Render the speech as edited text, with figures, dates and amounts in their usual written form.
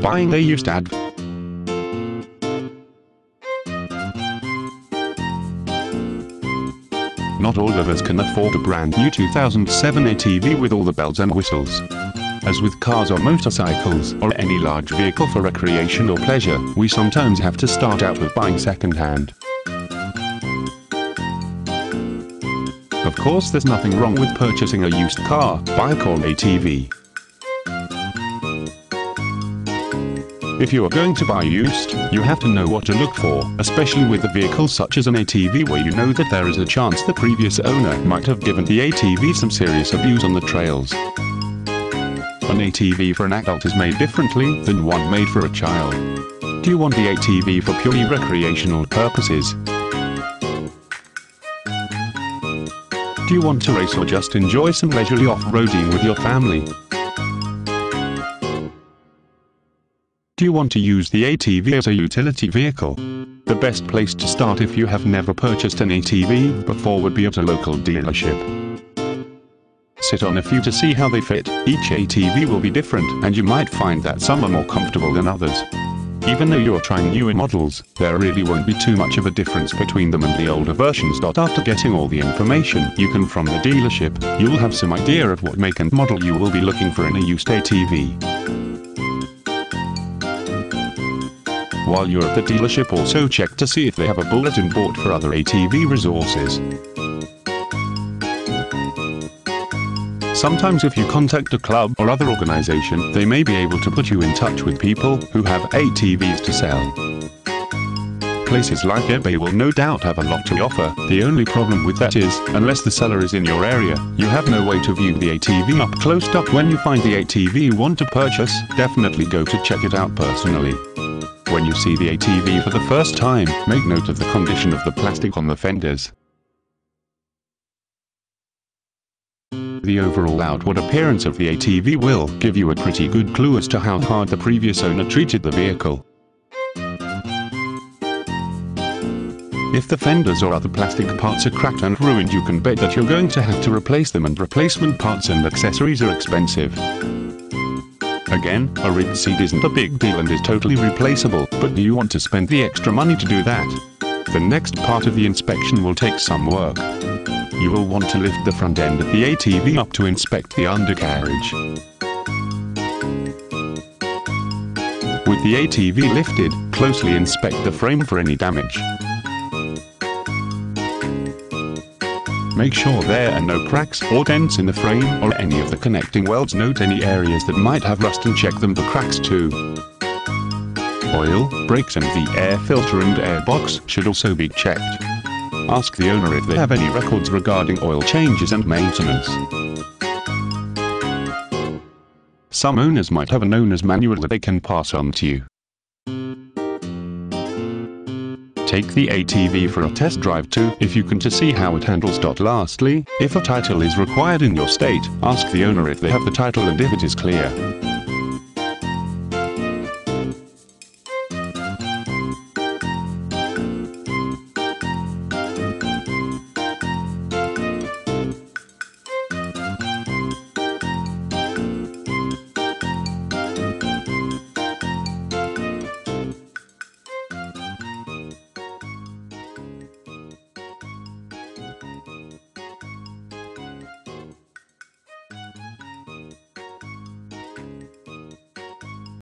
Buying a used ATV. Not all of us can afford a brand new 2007 ATV with all the bells and whistles. As with cars or motorcycles, or any large vehicle for recreation or pleasure, we sometimes have to start out with buying second-hand. Of course, there's nothing wrong with purchasing a used car, bike or ATV. If you are going to buy used, you have to know what to look for, especially with a vehicle such as an ATV where you know that there is a chance the previous owner might have given the ATV some serious abuse on the trails. An ATV for an adult is made differently than one made for a child. Do you want the ATV for purely recreational purposes? Do you want to race or just enjoy some leisurely off-roading with your family? Do you want to use the ATV as a utility vehicle? The best place to start if you have never purchased an ATV before would be at a local dealership. Sit on a few to see how they fit. Each ATV will be different, and you might find that some are more comfortable than others. Even though you're trying newer models, there really won't be too much of a difference between them and the older versions. After getting all the information you can from the dealership, you'll have some idea of what make and model you will be looking for in a used ATV. While you're at the dealership, also check to see if they have a bulletin board for other ATV resources. Sometimes if you contact a club or other organization, they may be able to put you in touch with people who have ATVs to sell. Places like eBay will no doubt have a lot to offer. The only problem with that is, unless the seller is in your area, you have no way to view the ATV up close. When you find the ATV you want to purchase, definitely go to check it out personally. When you see the ATV for the first time, make note of the condition of the plastic on the fenders. The overall outward appearance of the ATV will give you a pretty good clue as to how hard the previous owner treated the vehicle. If the fenders or other plastic parts are cracked and ruined, you can bet that you're going to have to replace them, and replacement parts and accessories are expensive. Again, a rigged seat isn't a big deal and is totally replaceable, but do you want to spend the extra money to do that? The next part of the inspection will take some work. You will want to lift the front end of the ATV up to inspect the undercarriage. With the ATV lifted, closely inspect the frame for any damage. Make sure there are no cracks or dents in the frame or any of the connecting welds. Note any areas that might have rust and check them for cracks too. Oil, brakes and the air filter and air box should also be checked. Ask the owner if they have any records regarding oil changes and maintenance. Some owners might have an owner's manual that they can pass on to you. Take the ATV for a test drive too, if you can, to see how it handles. Lastly, if a title is required in your state, ask the owner if they have the title and if it is clear.